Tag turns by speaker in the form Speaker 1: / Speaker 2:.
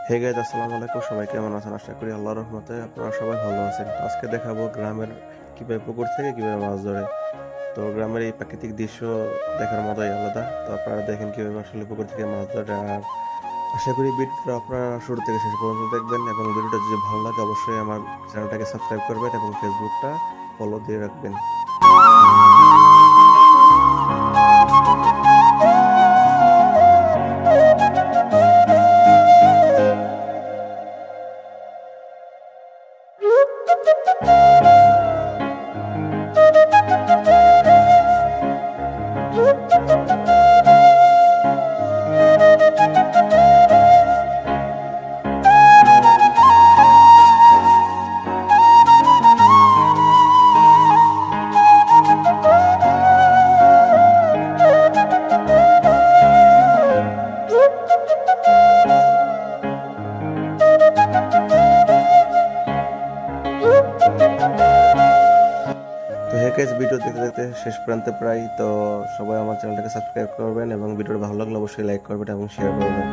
Speaker 1: Hey guys, আসসালামু আলাইকুম। সবাই কেমন আছেন? আশা করি আল্লাহর রহমতে আপনারা সবাই ভালো আছেন। আজকে দেখাবো গ্রামের কিভাবে পুকুর থেকে কিভাবে মাছ ধরে। তো গ্রামের এই প্রাকৃতিক দৃশ্য দেখার মজাই আলাদা। তো আপনারা দেখেন কিভাবে আসলে পুকুর থেকে মাছ ধরে। আর আশা করি ভিডিওটা আপনারা শুরু থেকে শেষ পর্যন্ত দেখবেন, এবং ভিডিওটা যদি ভালো লাগে অবশ্যই আমার চ্যানেলটাকে সাবস্ক্রাইব করবেন এবং ফেসবুকটা ফলো দিয়ে রাখবেন। তো হে গাইস, ভিডিও দেখতে দেখতে শেষ প্রান্তে প্রায়। তো সবাই আমার চ্যানেলটাকে সাবস্ক্রাইব করবেন এবং ভিডিওটা ভালো লাগলে অবশ্যই লাইক করবেন এবং শেয়ার করবেন।